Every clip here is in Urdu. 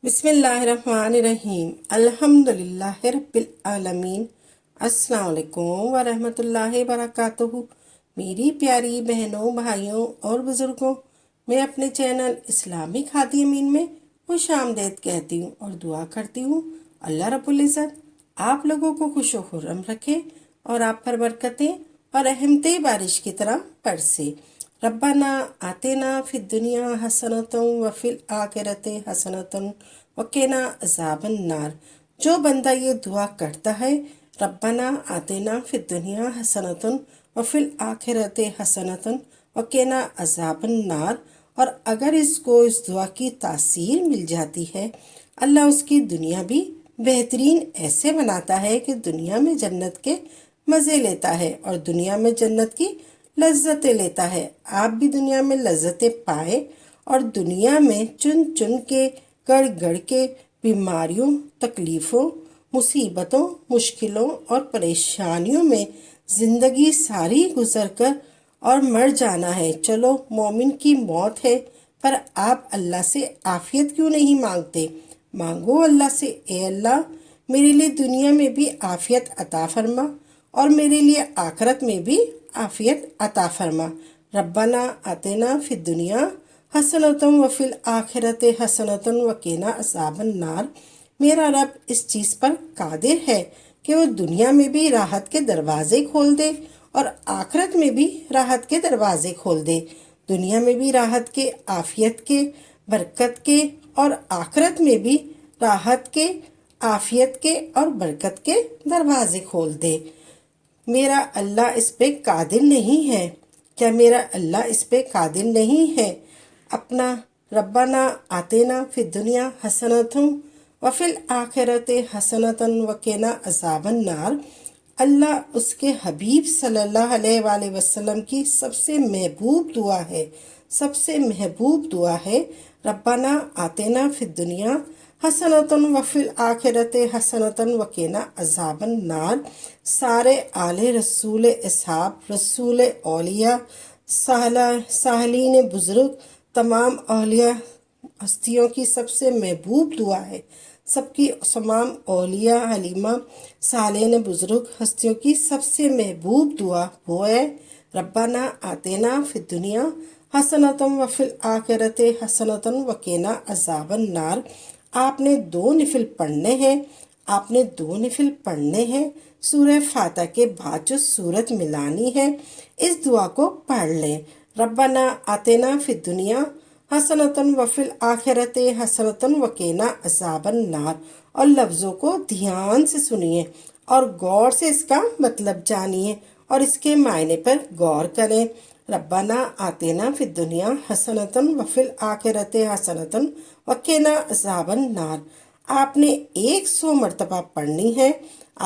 بسم اللہ الرحمن الرحیم الحمدللہ رب العالمین۔ السلام علیکم ورحمۃ اللہ وبرکاتہ۔ میری پیاری بہنوں، بھائیوں اور بزرگوں، میں اپنے چینل اسلامی ہادی امین میں خوش آمدید کہتی ہوں اور دعا کرتی ہوں اللہ رب العزت آپ لوگوں کو خوش و خرم رکھے اور آپ پر برکتیں اور رحمتیں بارش کی طرح برسے۔ ربنا آتنا فی الدنیا حسنۃ وفی الآخرۃ حسنۃ وقنا عذاب النار۔ جو بندہ یہ دعا کرتا ہے ربنا آتنا فی الدنیا حسنۃ وفی الآخرۃ حسنۃ وقنا عذاب النار، اور اگر اس کو اس دعا کی تاثیر مل جاتی ہے، اللہ اس کی دنیا بھی بہترین ایسے بناتا ہے کہ دنیا میں جنت کے مزے لیتا ہے اور دنیا میں جنت کی لذتیں لیتا ہے۔ آپ بھی دنیا میں لذتیں پائیں اور دنیا میں چن چن کے گڑ گڑ کے بیماریوں، تکلیفوں، مصیبتوں، مشکلوں اور پریشانیوں میں زندگی ساری گزر کر اور مر جانا ہے۔ چلو مومن کی موت ہے، پر آپ اللہ سے عافیت کیوں نہیں مانگتے؟ مانگو اللہ سے، اے اللہ میرے لیے دنیا میں بھی عافیت عطا فرما اور میرے لیے آخرت میں بھی عافیت عطا فرما۔ ربنا آتنا فی الدنیا حسنۃ وفی الآخرۃ حسنۃ وقنا عذاب النار۔ میرا رب اس چیز پر قادر ہے کہ وہ دنیا میں بھی راحت کے دروازے کھول دے اور آخرت میں بھی راحت کے دروازے کھول دے۔ دنیا میں بھی راحت کے، عافیت کے، برکت کے، اور آخرت میں بھی راحت کے، عافیت کے اور برکت کے دروازے کھول دے۔ میرا اللہ اس پہ قادر نہیں ہے؟ کیا میرا اللہ اس پہ قادر نہیں ہے؟ اپنا ربنا آتنا فی الدنیا حسنۃ وفی الآخرۃ حسنۃ وقنا عذاب النار، اللہ اس کے حبیب صلی اللہ علیہ وآلہ وسلم کی سب سے محبوب دعا ہے، سب سے محبوب دعا ہے۔ ربنا آتنا فی الدنیا حسنۃ وفی الآخرۃ حسنۃ وقنا عذاب النار۔ سارے آل رسول اصحاب، رسول اولیاء، صالحین بزرگ، تمام اولیاء ہستیوں کی سب سے محبوب دعا ہے۔ سب کی تمام اولیاء، حلیمہ، صالحین بزرگ ہستیوں کی سب سے محبوب دعا وہ ہے ربنا آتنا فی الدنیا حسنۃ وفی الآخرۃ حسنۃ وقنا عذاب النار۔ آپ نے 2 نفل پڑھنے ہیں، آپ نے 2 نفل پڑھنے ہیں۔ سورہ فاتحہ کے بعد جو سورت ملانی ہے، اس دعا کو پڑھ لیں۔ ربنا آتنا فی الدنیا حسنۃ وفی الآخرۃ حسنۃ وقنا عذاب النار، اور لفظوں کو دھیان سے سنیے اور غور سے اس کا مطلب جانیے اور اس کے معنی پر غور کریں۔ ربنا آتنا فی الدنیا حسنۃ وفی الآخرۃ حسنۃ وقنا عذاب النار۔ آپ نے 100 مرتبہ پڑھنی ہے،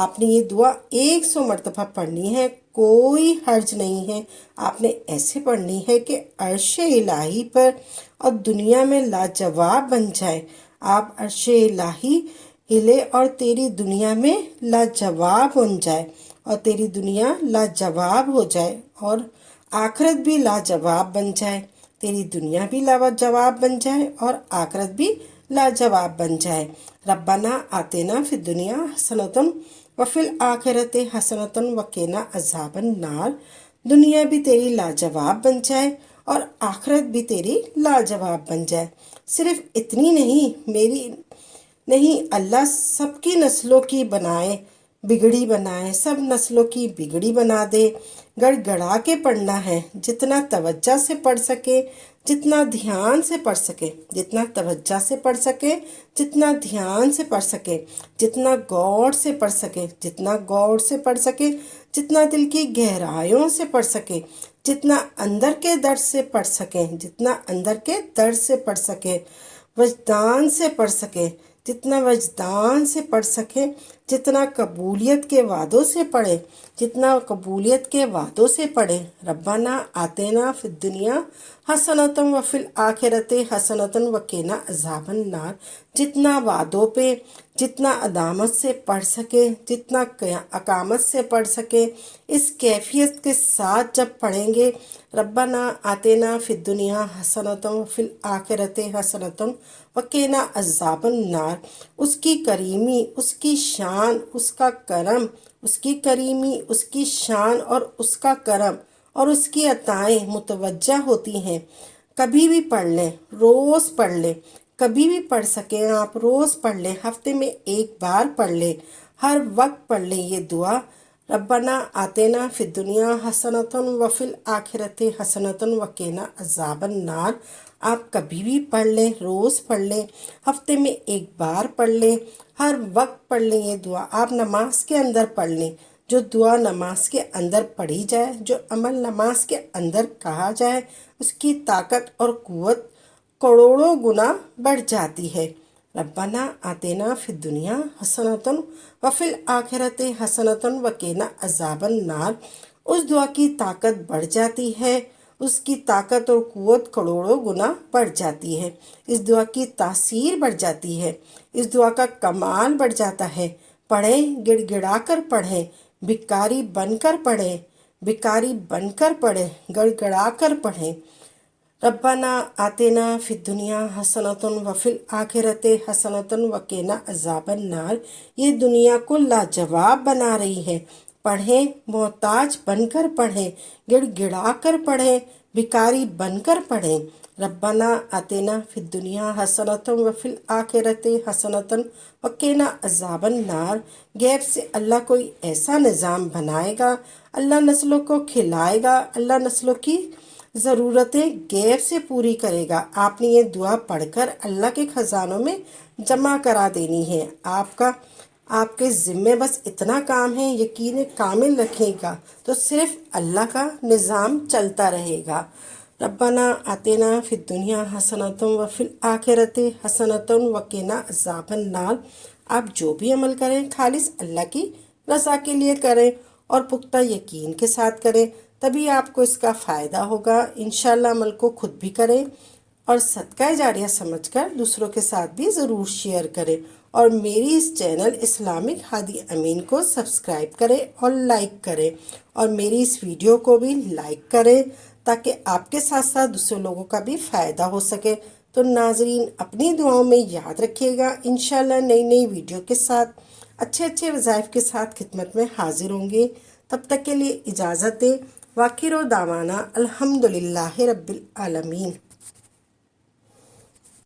آپ نے یہ دعا 100 مرتبہ پڑھنی ہے، کوئی حرج نہیں ہے۔ آپ نے ایسے پڑھنی ہے کہ عرش الہی پر اور دنیا میں لاجواب بن جائے۔ آپ عرش الہی ہلے اور تیری دنیا میں لاجواب بن جائے، اور تیری دنیا لاجواب ہو جائے اور آخرت بھی لاجواب بن جائے۔ تیری دنیا بھی لاجواب بن جائے اور آخرت بھی لاجواب بن جائے۔ ربنا آتنا فی الدنیا حسنۃ وفی الآخرۃ حسنۃ وقنا عذاب النار۔ دنیا بھی تیری لاجواب بن جائے اور آخرت بھی تیری لاجواب بن جائے۔ صرف اتنی نہیں، میری نہیں، اللہ سب کی نسلوں کی بنائے، بگڑی بنائے، سب نسلوں کی بگڑی بنا دے۔ گڑ گڑا کے پڑھنا ہے، جتنا توجہ سے پڑھ سکے، جتنا دھیان سے پڑھ سکے، جتنا توجہ سے پڑھ سکے، جتنا دھیان سے پڑھ سکے، جتنا غور سے پڑھ سکے، جتنا غور سے پڑھ سکے، جتنا دل کی گہرائیوں سے پڑھ سکے، جتنا اندر کے درد سے پڑھ سکے، جتنا اندر کے درد سے پڑھ سکے، وجدان سے پڑھ سکے، جتنا وجدان سے پڑھ سکے، جتنا قبولیت کے وعدوں سے پڑھے، جتنا قبولیت کے وعدوں سے پڑھے۔ ربنا آتنا فی الدنیا حسنۃ وفی الآخرۃ حسنۃ وقنا عذاب النار۔ جتنا وعدوں پہ، جتنا عدامت سے پڑھ سکے، جتنا اقامت سے پڑھ سکے، اس کیفیت کے ساتھ جب پڑھیں گے ربنا آتینا فی الدنیا حسنۃ وفی الآخرۃ حسنۃ وقنا عذاب النار، اس کی کریمی، اس کی شان، اس کا کرم، اس کی کریمی، اس کی شان اور اس کا کرم اور اس کی عطائیں متوجہ ہوتی ہیں۔ کبھی بھی پڑھ لیں، روز پڑھ لیں، کبھی بھی پڑھ سکیں آپ، روز پڑھ لیں، ہفتے میں ایک بار پڑھ لیں، ہر وقت پڑھ لیں یہ دعا، ربنا آتینا فی الدنیا حسنۃ وفی الآخرۃ حسنۃ وقنا عذاب النار۔ آپ کبھی بھی پڑھ لیں، روز پڑھ لیں، ہفتے میں ایک بار پڑھ لیں، ہر وقت پڑھ لیں یہ دعا۔ آپ نماز کے اندر پڑھ لیں، جو دعا نماز کے اندر پڑھی جائے، جو عمل نماز کے اندر کہا جائے، اس کی طاقت اور قوت کروڑوں گنا بڑھ جاتی ہے۔ ربنا آتینا فی الدنیا حسنۃ وفی الآخرۃ حسنۃ وقنا عذاب النار، اس دعا کی طاقت بڑھ جاتی ہے، اس کی طاقت اور قوت کروڑوں گنا بڑھ جاتی ہے، اس دعا کی تاثیر بڑھ جاتی ہے، اس دعا کا کمال بڑھ جاتا ہے۔ پڑھیں، گڑ گڑا کر پڑھیں، بھکاری بن کر پڑھیں، بھکاری بن کر پڑھیں، گڑ گڑا کر پڑھیں۔ ربنا آتینا فی الدنیا حسنۃ وفی الآخرۃ حسنۃ وقنا عذاب النار یہ دنیا کو لاجواب بنا رہی ہے۔ پڑھیں، محتاج بن کر پڑھیں، گڑ گڑا کر پڑھیں، بھکاری بن کر پڑھیں۔ ربنا آتینا فی الدنیا حسنۃ وفی الآخرۃ حسنۃ وقنا عذاب النار، غیب سے اللہ کوئی ایسا نظام بنائے گا، اللہ نسلوں کو کھلائے گا، اللہ نسلوں کی ضرورتیں غیب سے پوری کرے گا۔ آپ نے یہ دعا پڑھ کر اللہ کے خزانوں میں جمع کرا دینی ہے۔ آپ کے ذمے بس اتنا کام ہے، یقین کامل رکھے گا تو صرف اللہ کا نظام چلتا رہے گا۔ ربنا آتینا فی الدنیا حسنۃ وفی الآخرۃ حسنۃ وقنا عذاب النار، آپ جو بھی عمل کریں خالص اللہ کی رضا کے لیے کریں اور پختہ یقین کے ساتھ کریں، تبھی آپ کو اس کا فائدہ ہوگا۔ انشاءاللہ عمل کو خود بھی کریں اور صدقہ جاریہ سمجھ کر دوسروں کے ساتھ بھی ضرور شیئر کریں، اور میری اس چینل اسلامک ہادی امین کو سبسکرائب کریں اور لائک کریں، اور میری اس ویڈیو کو بھی لائک کریں تاکہ آپ کے ساتھ ساتھ دوسرے لوگوں کا بھی فائدہ ہو سکے۔ تو ناظرین اپنی دعاؤں میں یاد رکھیے گا، انشاءاللہ نئی نئی ویڈیو کے ساتھ اچھے اچھے وظائف کے ساتھ خدمت میں حاضر ہوں گے۔ تب تک کے لیے اجازت دیں، وآخر دعوانا الحمدللہ رب العالمین۔